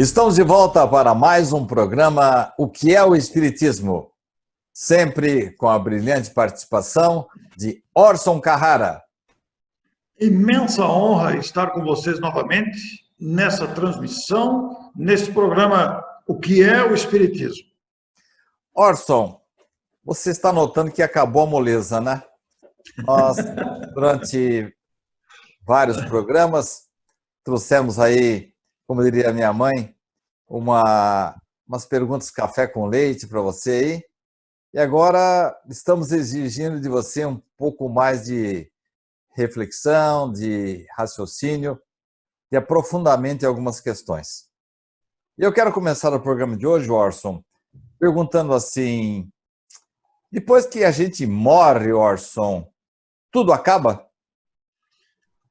Estamos de volta para mais um programa O que é o Espiritismo? Sempre com a brilhante participação de Orson Carrara. Imensa honra estar com vocês novamente nessa transmissão, nesse programa O que é o Espiritismo? Orson, você está notando que acabou a moleza, né? Nós, durante vários programas, trouxemos aí, como diria minha mãe, umas perguntas café com leite para você aí. E agora estamos exigindo de você um pouco mais de reflexão, de raciocínio, de aprofundamento em algumas questões. E eu quero começar o programa de hoje, Orson, perguntando assim: depois que a gente morre, Orson, tudo acaba?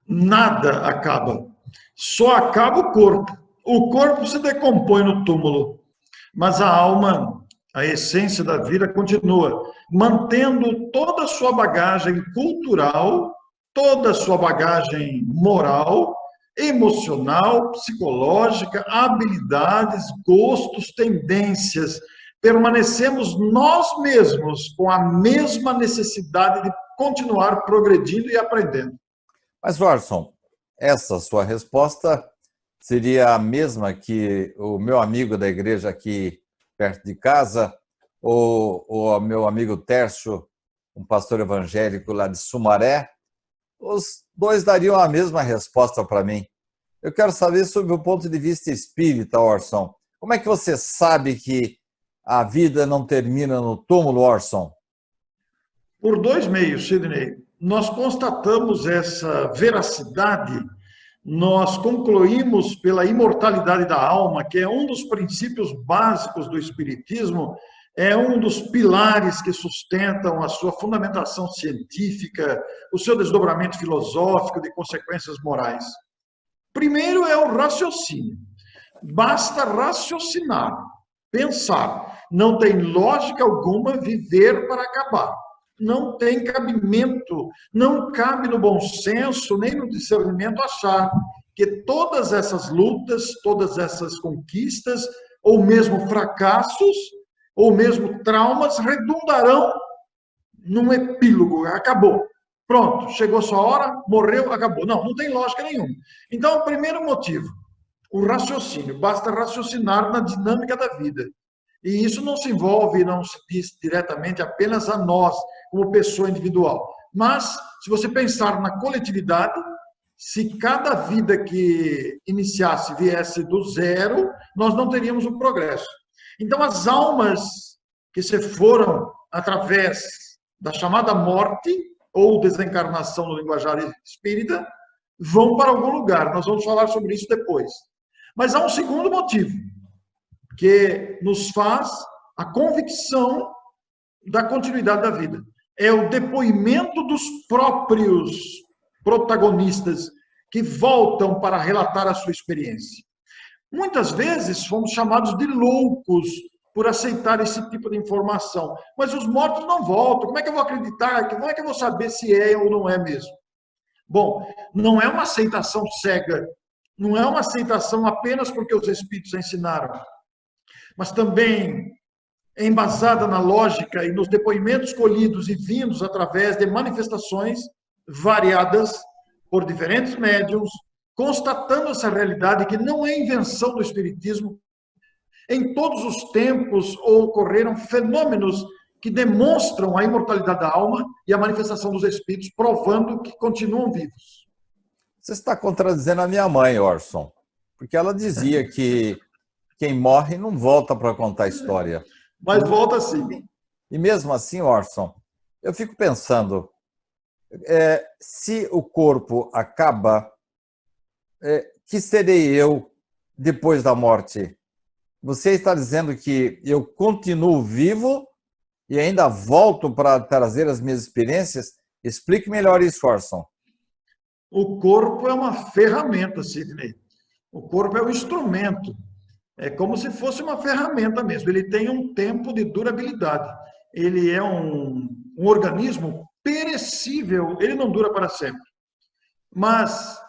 Nada acaba. Só acaba o corpo. O corpo se decompõe no túmulo, mas a alma, a essência da vida continua, mantendo toda a sua bagagem cultural, toda a sua bagagem moral, emocional, psicológica, habilidades, gostos, tendências. Permanecemos nós mesmos com a mesma necessidade de continuar progredindo e aprendendo. Mas, Orson, essa sua resposta seria a mesma que o meu amigo da igreja aqui perto de casa, ou o meu amigo Tércio, um pastor evangélico lá de Sumaré. Os dois dariam a mesma resposta para mim. Eu quero saber sobre o ponto de vista espírita, Orson. Como é que você sabe que a vida não termina no túmulo, Orson? Por dois meios, Sidney. Nós constatamos essa veracidade, nós concluímos pela imortalidade da alma, que é um dos princípios básicos do Espiritismo, é um dos pilares que sustentam a sua fundamentação científica, o seu desdobramento filosófico de consequências morais. Primeiro é o raciocínio. Basta raciocinar, pensar. Não tem lógica alguma viver para acabar. Não tem cabimento, não cabe no bom senso, nem no discernimento achar que todas essas lutas, todas essas conquistas, ou mesmo fracassos, ou mesmo traumas, redundarão num epílogo, acabou. Pronto, chegou sua hora, morreu, acabou. Não, não tem lógica nenhuma. Então, o primeiro motivo, o raciocínio, basta raciocinar na dinâmica da vida. E isso não se envolve, não se diz diretamente apenas a nós, como pessoa individual. Mas, se você pensar na coletividade, se cada vida que iniciasse viesse do zero, nós não teríamos um progresso. Então, as almas que se foram através da chamada morte, ou desencarnação no linguajar espírita, vão para algum lugar. Nós vamos falar sobre isso depois. Mas há um segundo motivo, que nos faz a convicção da continuidade da vida. É o depoimento dos próprios protagonistas que voltam para relatar a sua experiência. Muitas vezes fomos chamados de loucos por aceitar esse tipo de informação, mas os mortos não voltam. Como é que eu vou acreditar? Como é que eu vou saber se é ou não é mesmo? Bom, não é uma aceitação cega, não é uma aceitação apenas porque os espíritos ensinaram, mas também é embasada na lógica e nos depoimentos colhidos e vindos através de manifestações variadas por diferentes médiuns, constatando essa realidade que não é invenção do Espiritismo. Em todos os tempos ocorreram fenômenos que demonstram a imortalidade da alma e a manifestação dos espíritos, provando que continuam vivos. Você está contradizendo a minha mãe, Orson, porque ela dizia que quem morre não volta para contar a história. Mas volta sim. E mesmo assim, Orson, eu fico pensando, se o corpo acaba, que serei eu depois da morte? Você está dizendo que eu continuo vivo e ainda volto para trazer as minhas experiências? Explique melhor isso, Orson. O corpo é uma ferramenta, Sidney. O corpo é um instrumento. É como se fosse uma ferramenta mesmo. Ele tem um tempo de durabilidade. Ele é um organismo perecível. Ele não dura para sempre. Mas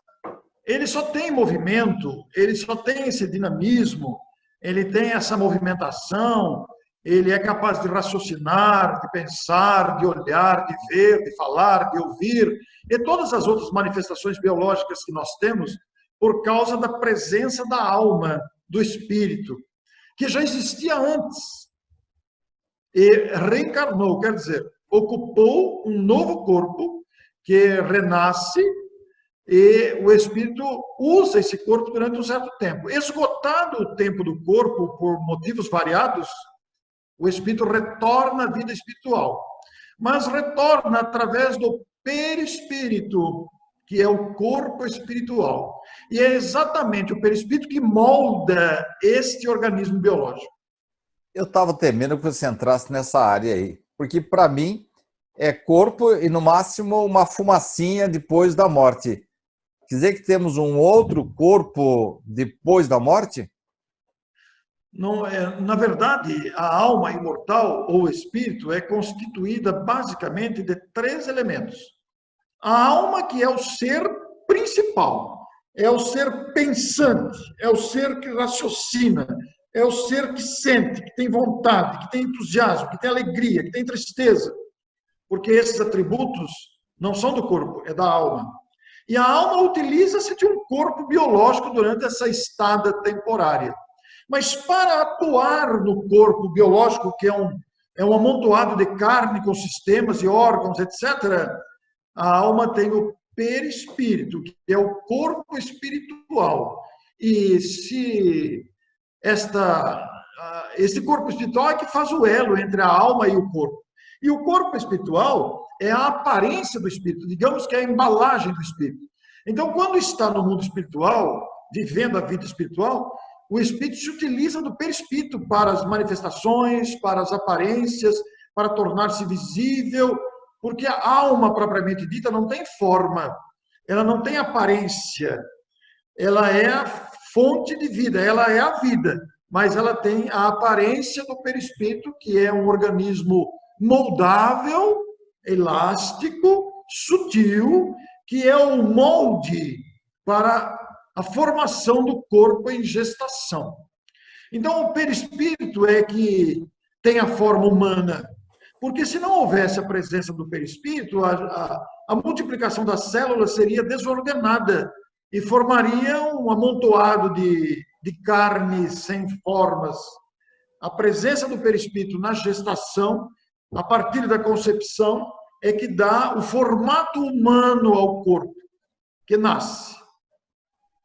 ele só tem movimento, ele só tem esse dinamismo, ele tem essa movimentação, ele é capaz de raciocinar, de pensar, de olhar, de ver, de falar, de ouvir, e todas as outras manifestações biológicas que nós temos por causa da presença da alma, do espírito, que já existia antes e reencarnou, quer dizer, ocupou um novo corpo que renasce e o espírito usa esse corpo durante um certo tempo. Esgotado o tempo do corpo por motivos variados, o espírito retorna à vida espiritual, mas retorna através do perispírito, que é o corpo espiritual. E é exatamente o perispírito que molda este organismo biológico. Eu estava temendo que você entrasse nessa área aí, porque para mim é corpo e no máximo uma fumacinha depois da morte. Quer dizer que temos um outro corpo depois da morte? Não, na verdade, a alma imortal ou espírito é constituída basicamente de 3 elementos. A alma, que é o ser principal, é o ser pensante, é o ser que raciocina, é o ser que sente, que tem vontade, que tem entusiasmo, que tem alegria, que tem tristeza, porque esses atributos não são do corpo, é da alma. E a alma utiliza-se de um corpo biológico durante essa estada temporária. Mas para atuar no corpo biológico, que é um amontoado de carne com sistemas e órgãos, etc., a alma tem o perispírito, que é o corpo espiritual. E se esse corpo espiritual é que faz o elo entre a alma e o corpo. E o corpo espiritual é a aparência do espírito, digamos que é a embalagem do espírito. Então, quando está no mundo espiritual, vivendo a vida espiritual, o espírito se utiliza do perispírito para as manifestações, para as aparências, para tornar-se visível, porque a alma propriamente dita não tem forma, ela não tem aparência, ela é a fonte de vida, ela é a vida, mas ela tem a aparência do perispírito, que é um organismo moldável, elástico, sutil, que é o molde para a formação do corpo em gestação. Então, o perispírito é que tem a forma humana, porque se não houvesse a presença do perispírito, a multiplicação das células seria desordenada e formaria um amontoado de carne sem formas. A presença do perispírito na gestação, a partir da concepção, é que dá o formato humano ao corpo, que nasce.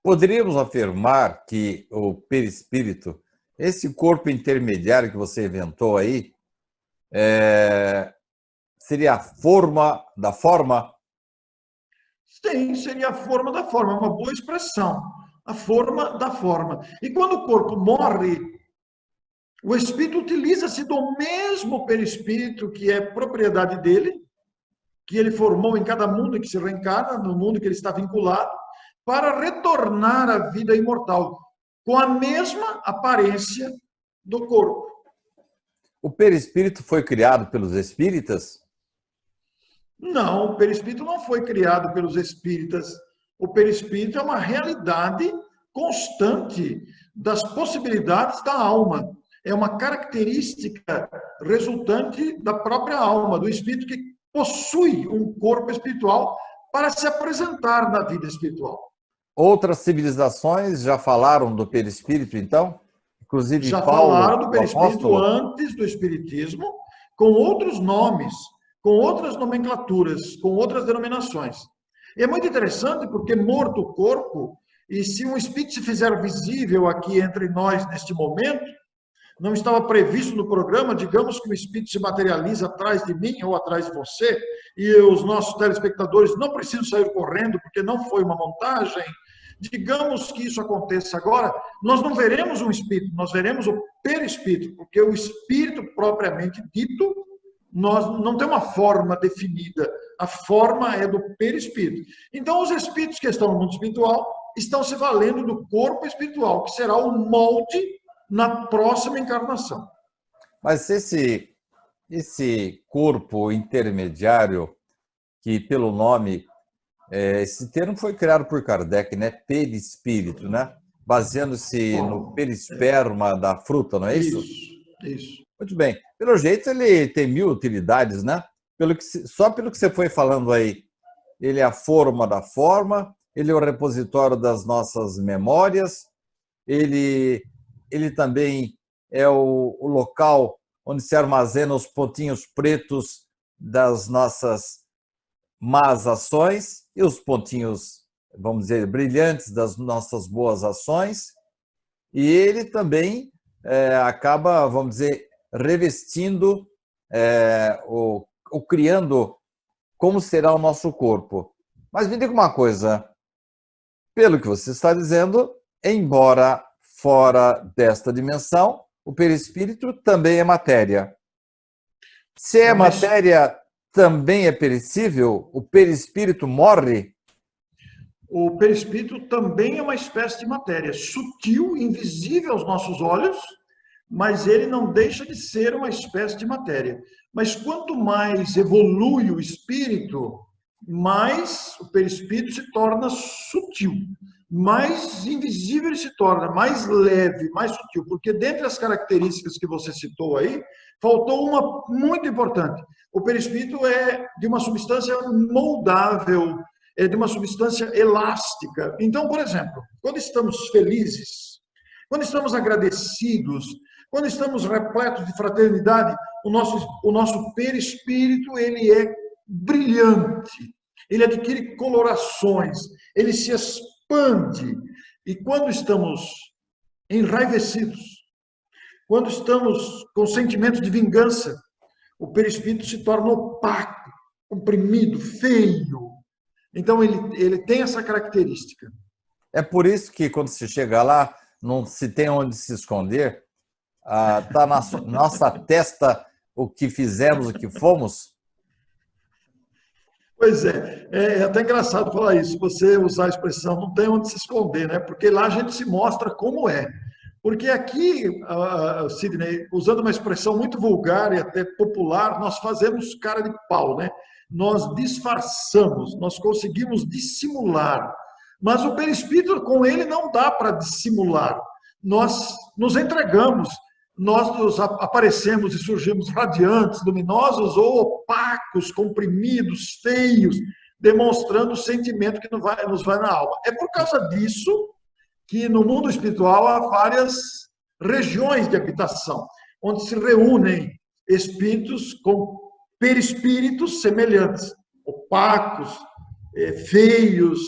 Poderíamos afirmar que o perispírito, esse corpo intermediário que você inventou aí, seria a forma da forma? Sim, seria a forma da forma, uma boa expressão. A forma da forma. E quando o corpo morre, o espírito utiliza-se do mesmo perispírito que é propriedade dele, que ele formou em cada mundo em que se reencarna, no mundo que ele está vinculado, para retornar à vida imortal, com a mesma aparência do corpo. O perispírito foi criado pelos espíritas? Não, o perispírito não foi criado pelos espíritas. O perispírito é uma realidade constante das possibilidades da alma. É uma característica resultante da própria alma, do espírito que possui um corpo espiritual para se apresentar na vida espiritual. Outras civilizações já falaram do perispírito, então? Inclusive já Paulo, falaram do perispírito apóstolo? antes do espiritismo, com outros nomes, com outras nomenclaturas, com outras denominações. E é muito interessante porque morto o corpo, e se um espírito se fizer visível aqui entre nós neste momento, não estava previsto no programa, digamos que o espírito se materializa atrás de mim ou atrás de você, e os nossos telespectadores não precisam sair correndo, porque não foi uma montagem. Digamos que isso aconteça agora, nós não veremos um espírito, nós veremos o perispírito, porque o espírito propriamente dito, nós não tem uma forma definida, a forma é do perispírito. Então, os espíritos que estão no mundo espiritual estão se valendo do corpo espiritual, que será o molde na próxima encarnação. Mas esse corpo intermediário, que pelo nome Esse termo foi criado por Kardec, né? Perispírito, né? Baseando-se no perisperma da fruta, não é isso? Isso. Muito bem. Pelo jeito, ele tem mil utilidades, né? Só pelo que você foi falando aí. Ele é a forma da forma, ele é o repositório das nossas memórias, ele também é o local onde se armazena os pontinhos pretos das nossas más ações e os pontinhos, vamos dizer, brilhantes das nossas boas ações. E ele também acaba, vamos dizer, revestindo ou criando como será o nosso corpo. Mas me diga uma coisa, pelo que você está dizendo, embora fora desta dimensão, o perispírito também é matéria. Se é matéria, também é perecível? O perispírito morre? O perispírito também é uma espécie de matéria, sutil, invisível aos nossos olhos, mas ele não deixa de ser uma espécie de matéria. Mas quanto mais evolui o espírito, mais o perispírito se torna sutil, mais invisível ele se torna, mais leve, mais sutil. Porque dentre as características que você citou aí, faltou uma muito importante. O perispírito é de uma substância moldável, é de uma substância elástica. Então, por exemplo, quando estamos felizes, quando estamos agradecidos, quando estamos repletos de fraternidade, o nosso perispírito ele é brilhante, ele adquire colorações, ele se expande. E quando estamos enraivecidos, quando estamos com sentimentos de vingança, o perispírito se torna opaco, comprimido, feio. Então, ele tem essa característica. É por isso que, quando se chega lá, não se tem onde se esconder. Está na nossa testa o que fizemos, o que fomos? Pois é até engraçado falar isso, você usar a expressão não tem onde se esconder, né? Porque lá a gente se mostra como é. Porque aqui, Sidney, usando uma expressão muito vulgar e até popular, nós fazemos cara de pau, né? Nós disfarçamos, nós conseguimos dissimular. Mas o perispírito, com ele, não dá para dissimular. Nós nos entregamos, nós aparecemos e surgimos radiantes, luminosos ou opacos, comprimidos, feios, demonstrando o sentimento que nos vai na alma. É por causa disso que no mundo espiritual há várias regiões de habitação, onde se reúnem espíritos com perispíritos semelhantes, opacos, feios,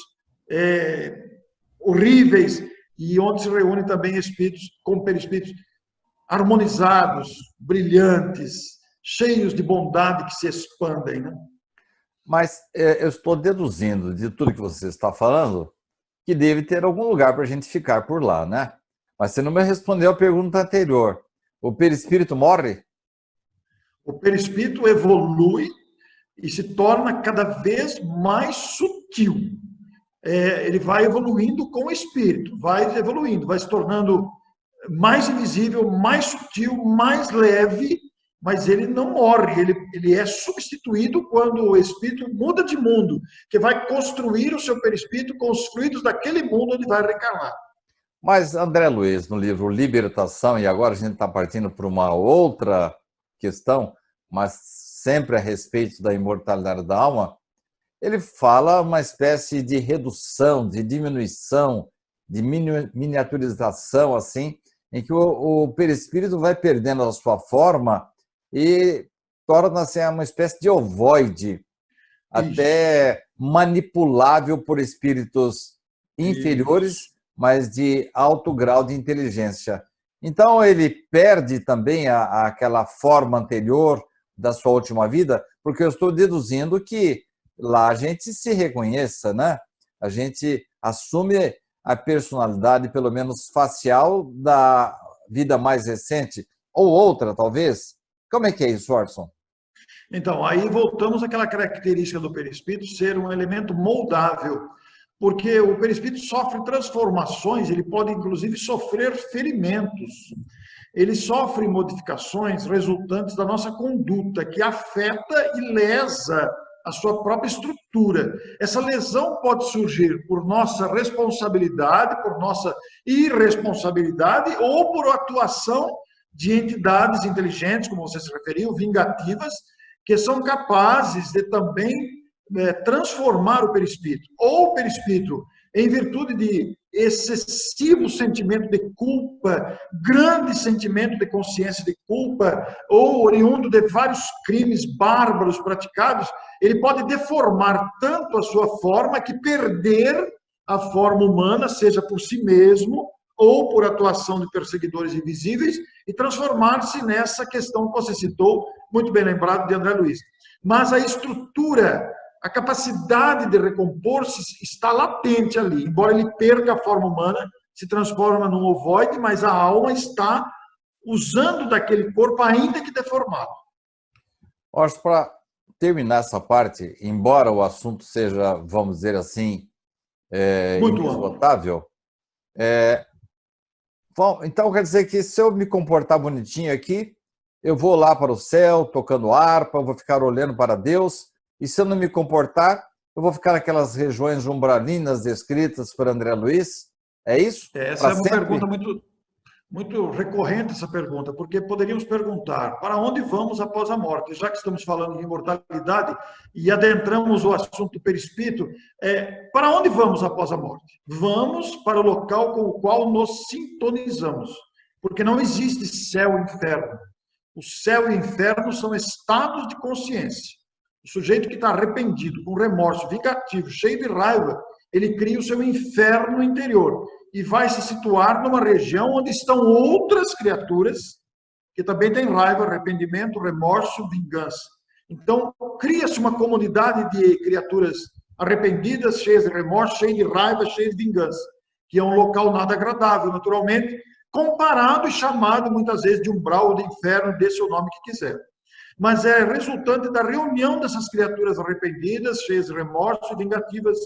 horríveis, e onde se reúnem também espíritos com perispíritos harmonizados, brilhantes, cheios de bondade que se expandem, né? Mas eu estou deduzindo de tudo que você está falando que deve ter algum lugar para a gente ficar por lá, né? Mas você não me respondeu a pergunta anterior. O perispírito morre? O perispírito evolui e se torna cada vez mais sutil. Ele vai evoluindo com o espírito, vai evoluindo, vai se tornando mais invisível, mais sutil, mais leve, mas ele não morre, ele é substituído quando o espírito muda de mundo, que vai construir o seu perispírito com os fluidos daquele mundo onde vai reencarnar. Mas André Luiz, no livro Libertação, e agora a gente está partindo para uma outra questão, mas sempre a respeito da imortalidade da alma, ele fala uma espécie de redução, de diminuição, de miniaturização, assim, em que o perispírito vai perdendo a sua forma e torna-se uma espécie de ovoide, até manipulável por espíritos inferiores, mas de alto grau de inteligência. Então, ele perde também aquela forma anterior da sua última vida, porque eu estou deduzindo que lá a gente se reconheça, né? A gente assume a personalidade, pelo menos facial, da vida mais recente, ou outra, talvez. Como é que é isso, Orson? Então, aí voltamos àquela característica do perispírito ser um elemento moldável, porque o perispírito sofre transformações, ele pode, inclusive, sofrer ferimentos. Ele sofre modificações resultantes da nossa conduta, que afeta e lesa a sua própria estrutura. Essa lesão pode surgir por nossa responsabilidade, por nossa irresponsabilidade ou por atuação de entidades inteligentes, como você se referiu, vingativas, que são capazes de também transformar o perispírito. Ou o perispírito, em virtude de excessivo sentimento de culpa, grande sentimento de consciência de culpa, ou oriundo de vários crimes bárbaros praticados, ele pode deformar tanto a sua forma que perder a forma humana, seja por si mesmo ou por atuação de perseguidores invisíveis, e transformar-se nessa questão que você citou, muito bem lembrado, de André Luiz. Mas a estrutura, a capacidade de recompor-se está latente ali. Embora ele perca a forma humana, se transforma num ovoide, mas a alma está usando daquele corpo, ainda que deformado. Orson, para terminar essa parte, embora o assunto seja, vamos dizer assim, inesgotável, então quer dizer que se eu me comportar bonitinho aqui, eu vou lá para o céu, tocando harpa, eu vou ficar olhando para Deus, e se eu não me comportar, eu vou ficar naquelas regiões umbralinas descritas por André Luiz? É isso? Essa é uma pergunta muito recorrente, essa pergunta, porque poderíamos perguntar, para onde vamos após a morte? Já que estamos falando de imortalidade e adentramos o assunto do perispírito, para onde vamos após a morte? Vamos para o local com o qual nos sintonizamos, porque não existe céu e inferno. O céu e o inferno são estados de consciência. O sujeito que está arrependido, com remorso, vingativo, cheio de raiva, ele cria o seu inferno interior e vai se situar numa região onde estão outras criaturas que também têm raiva, arrependimento, remorso, vingança. Então, cria-se uma comunidade de criaturas arrependidas, cheias de remorso, cheias de raiva, cheias de vingança, que é um local nada agradável, naturalmente, comparado e chamado muitas vezes de umbral ou de inferno, dê o nome que quiser. Mas é resultante da reunião dessas criaturas arrependidas, cheias de remorso e vingativas,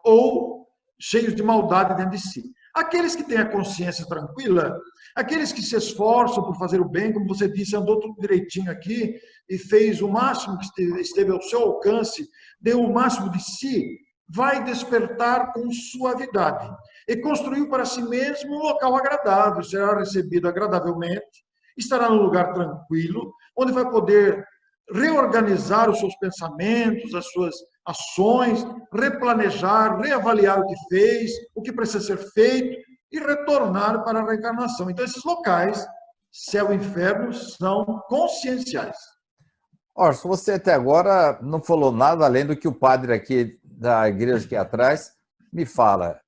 ou cheios de maldade dentro de si. Aqueles que têm a consciência tranquila, aqueles que se esforçam por fazer o bem, como você disse, andou tudo direitinho aqui e fez o máximo que esteve ao seu alcance, deu o máximo de si, vai despertar com suavidade e construiu para si mesmo um local agradável, será recebido agradavelmente, estará num lugar tranquilo, onde vai poder reorganizar os seus pensamentos, as suas ações, replanejar, reavaliar o que fez, o que precisa ser feito e retornar para a reencarnação. Então, esses locais, céu e inferno, são conscienciais. Orson, você até agora não falou nada além do que o padre aqui da igreja aqui atrás me fala.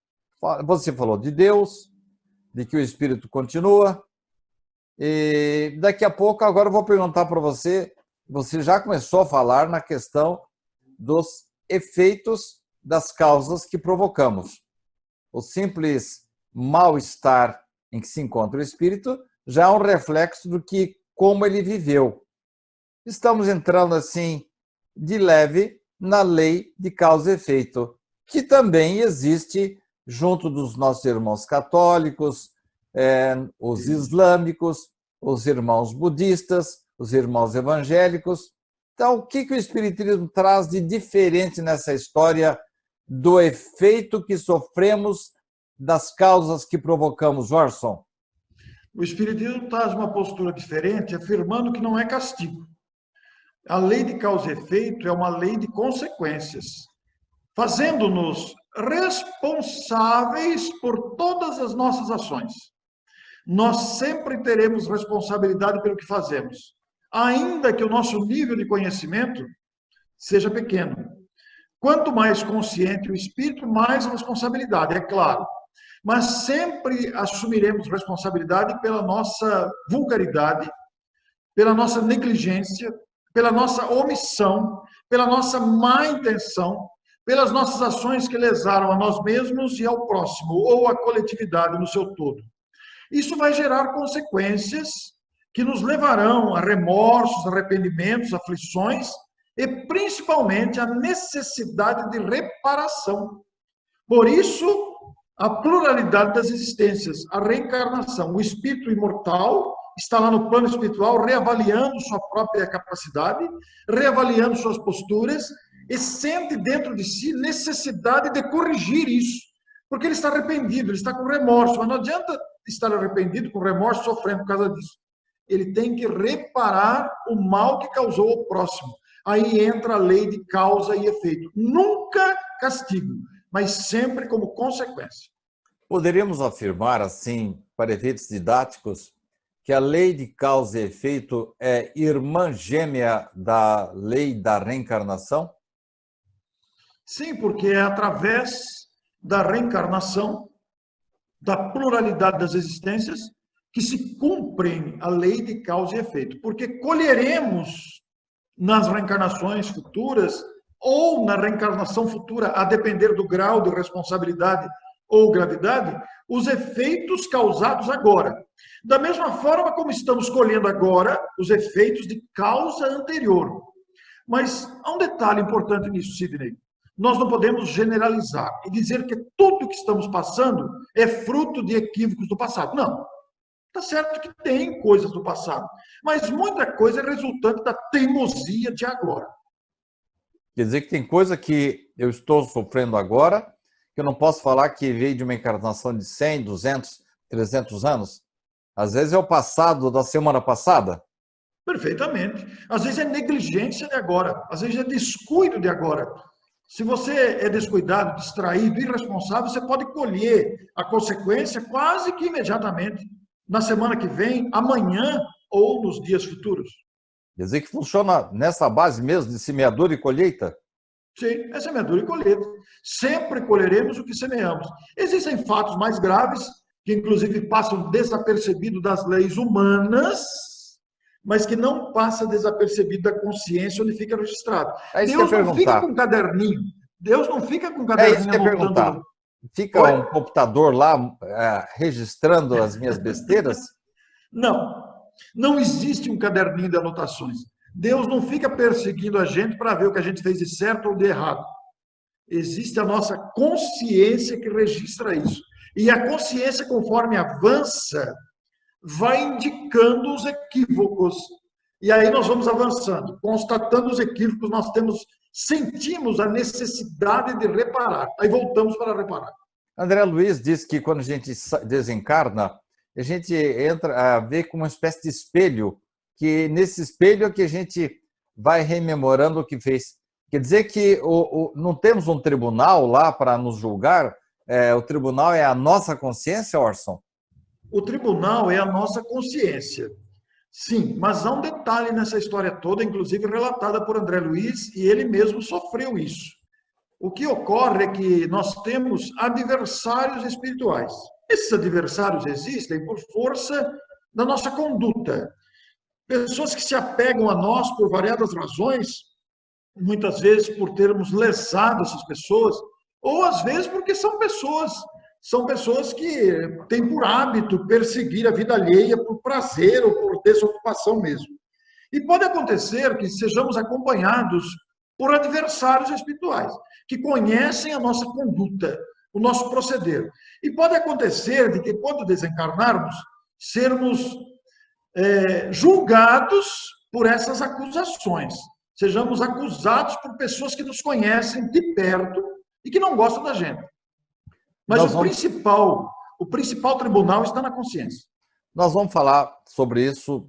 Você falou de Deus, de que o Espírito continua, e daqui a pouco, agora eu vou perguntar para você, você já começou a falar na questão dos efeitos das causas que provocamos. O simples mal-estar em que se encontra o espírito já é um reflexo do que, como ele viveu. Estamos entrando assim de leve na lei de causa e efeito, que também existe junto dos nossos irmãos católicos, os islâmicos, os irmãos budistas, os irmãos evangélicos. Então, o que o Espiritismo traz de diferente nessa história do efeito que sofremos das causas que provocamos, Orson? O Espiritismo traz uma postura diferente, afirmando que não é castigo. A lei de causa e efeito é uma lei de consequências, fazendo-nos responsáveis por todas as nossas ações. Nós sempre teremos responsabilidade pelo que fazemos, ainda que o nosso nível de conhecimento seja pequeno. Quanto mais consciente o espírito, mais a responsabilidade, é claro. Mas sempre assumiremos responsabilidade pela nossa vulgaridade, pela nossa negligência, pela nossa omissão, pela nossa má intenção, pelas nossas ações que lesaram a nós mesmos e ao próximo, ou à coletividade no seu todo. Isso vai gerar consequências que nos levarão a remorsos, arrependimentos, aflições e, principalmente, a necessidade de reparação. Por isso, a pluralidade das existências, a reencarnação. O espírito imortal está lá no plano espiritual reavaliando sua própria capacidade, reavaliando suas posturas e sente dentro de si necessidade de corrigir isso, porque ele está arrependido, ele está com remorso, mas não adianta estar arrependido, com remorso, sofrendo por causa disso. Ele tem que reparar o mal que causou ao próximo. Aí entra a lei de causa e efeito. Nunca castigo, mas sempre como consequência. Poderíamos afirmar, assim, para efeitos didáticos, que a lei de causa e efeito é irmã gêmea da lei da reencarnação? Sim, porque é através da reencarnação, da pluralidade das existências, que se cumprem a lei de causa e efeito. Porque colheremos nas reencarnações futuras, ou na reencarnação futura, a depender do grau de responsabilidade ou gravidade, os efeitos causados agora. Da mesma forma como estamos colhendo agora os efeitos de causa anterior. Mas há um detalhe importante nisso, Sidney. Nós não podemos generalizar e dizer que tudo que estamos passando é fruto de equívocos do passado. Não. Está certo que tem coisas do passado, mas muita coisa é resultante da teimosia de agora. Quer dizer que tem coisa que eu estou sofrendo agora, que eu não posso falar que veio de uma encarnação de 100, 200, 300 anos? Às vezes é o passado da semana passada. Perfeitamente. Às vezes é negligência de agora, às vezes é descuido de agora. Se você é descuidado, distraído, irresponsável, você pode colher a consequência quase que imediatamente, na semana que vem, amanhã ou nos dias futuros. Quer dizer que funciona nessa base mesmo de semeadura e colheita? Sim, é semeadura e colheita. Sempre colheremos o que semeamos. Existem fatos mais graves, que inclusive passam desapercebidos das leis humanas, mas que não passa desapercebido da consciência onde fica registrado. É isso Deus que eu ia não fica perguntar. com um caderninho. Deus não fica com um É isso caderninho que eu ia anotando. perguntar. Fica Oi? um computador lá registrando as minhas besteiras? Não. Não existe um caderninho de anotações. Deus não fica perseguindo a gente para ver o que a gente fez de certo ou de errado. Existe a nossa consciência que registra isso. E a consciência, conforme avança, vai indicando os equívocos. E aí nós vamos avançando. Constatando os equívocos, nós sentimos a necessidade de reparar. Aí voltamos para reparar. André Luiz diz que quando a gente desencarna, a gente entra a ver como uma espécie de espelho, que nesse espelho é que a gente vai rememorando o que fez. Quer dizer que não temos um tribunal lá para nos julgar? O tribunal é a nossa consciência, Orson? O tribunal é a nossa consciência. Sim, mas há um detalhe nessa história toda, inclusive relatada por André Luiz, e ele mesmo sofreu isso. O que ocorre é que nós temos adversários espirituais. Esses adversários existem por força da nossa conduta. Pessoas que se apegam a nós por variadas razões, muitas vezes por termos lesado essas pessoas, ou às vezes porque são pessoas que têm por hábito perseguir a vida alheia por prazer ou por desocupação mesmo. E pode acontecer que sejamos acompanhados por adversários espirituais, que conhecem a nossa conduta, o nosso proceder. E pode acontecer de que, quando desencarnarmos, sermos julgados por essas acusações. Sejamos acusados por pessoas que nos conhecem de perto e que não gostam da gente. Mas o principal tribunal está na consciência. Nós vamos falar sobre isso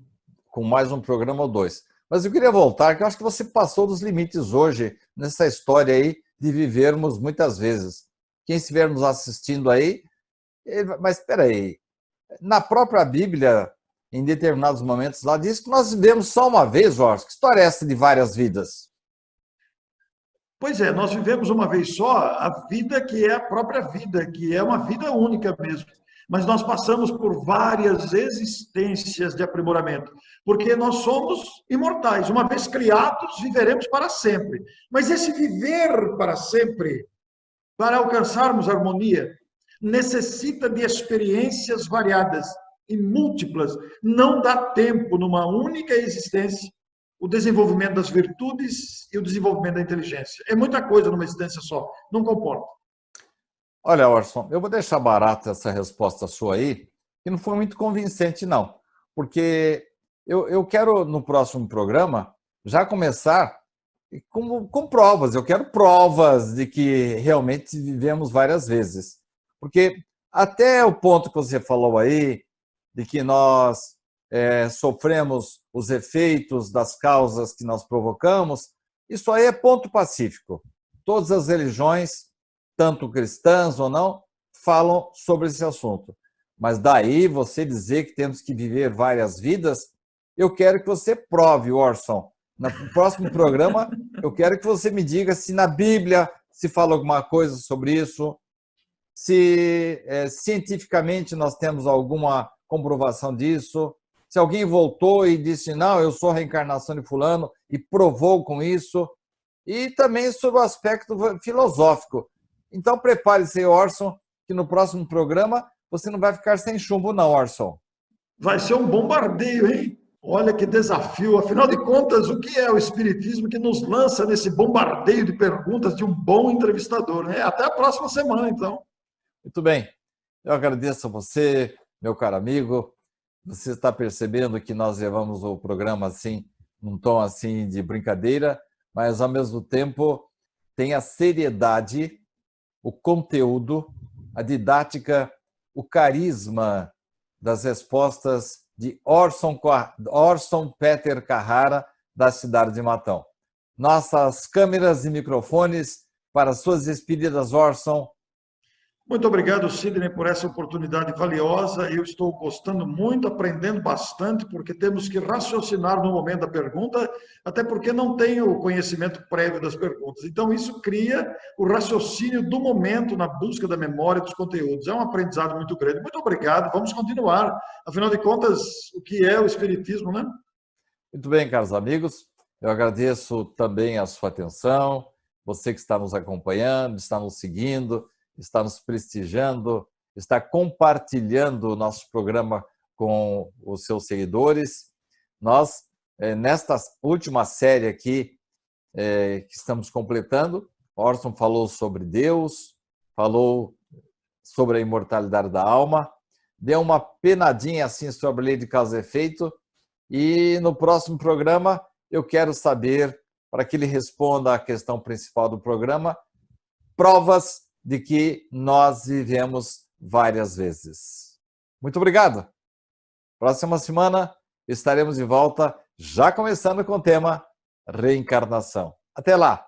com mais um programa ou dois. Mas eu queria voltar, que eu acho que você passou dos limites hoje nessa história aí de vivermos muitas vezes. Quem estiver nos assistindo aí, mas espera aí, na própria Bíblia, em determinados momentos lá, diz que nós vivemos só uma vez, Jorge. Que história é essa de várias vidas? Pois é, nós vivemos uma vez só a vida que é a própria vida, que é uma vida única mesmo. Mas nós passamos por várias existências de aprimoramento, porque nós somos imortais. Uma vez criados, viveremos para sempre. Mas esse viver para sempre, para alcançarmos harmonia, necessita de experiências variadas e múltiplas. Não dá tempo, numa única existência, o desenvolvimento das virtudes e o desenvolvimento da inteligência. É muita coisa numa existência só, não comporta. Olha, Orson, eu vou deixar barata essa resposta sua aí, que não foi muito convincente, não. Porque eu quero, no próximo programa, já começar com provas. Eu quero provas de que realmente vivemos várias vezes. Porque até o ponto que você falou aí, de que nós sofremos os efeitos das causas que nós provocamos, isso aí é ponto pacífico. Todas as religiões, tanto cristãs ou não, falam sobre esse assunto. Mas daí você dizer que temos que viver várias vidas, eu quero que você prove, Orson. No próximo programa, eu quero que você me diga se na Bíblia se fala alguma coisa sobre isso, se cientificamente nós temos alguma comprovação disso, se alguém voltou e disse, não, eu sou a reencarnação de fulano, e provou com isso, e também sobre o aspecto filosófico. Então, prepare-se, Orson, que no próximo programa você não vai ficar sem chumbo, não, Orson. Vai ser um bombardeio, hein? Olha que desafio. Afinal de contas, o que é o Espiritismo que nos lança nesse bombardeio de perguntas de um bom entrevistador, né? Até a próxima semana, então. Muito bem. Eu agradeço a você, meu caro amigo. Você está percebendo que nós levamos o programa assim, num tom assim de brincadeira, mas ao mesmo tempo tem a seriedade, o conteúdo, a didática, o carisma das respostas de Orson Peter Carrara, da cidade de Matão. Nossas câmeras e microfones para suas despedidas, Orson. Muito obrigado, Sidney, por essa oportunidade valiosa. Eu estou gostando muito, aprendendo bastante, porque temos que raciocinar no momento da pergunta, até porque não tenho o conhecimento prévio das perguntas. Então, isso cria o raciocínio do momento na busca da memória dos conteúdos. É um aprendizado muito grande. Muito obrigado. Vamos continuar. Afinal de contas, o que é o Espiritismo, né? Muito bem, caros amigos. Eu agradeço também a sua atenção, você que está nos acompanhando, está nos seguindo, está nos prestigiando, está compartilhando o nosso programa com os seus seguidores. Nós, nesta última série aqui, que estamos completando, Orson falou sobre Deus, falou sobre a imortalidade da alma, deu uma penadinha assim sobre a lei de causa e efeito, e no próximo programa eu quero saber, para que ele responda à questão principal do programa, provas de que nós vivemos várias vezes. Muito obrigado. Próxima semana estaremos de volta, já começando com o tema reencarnação. Até lá!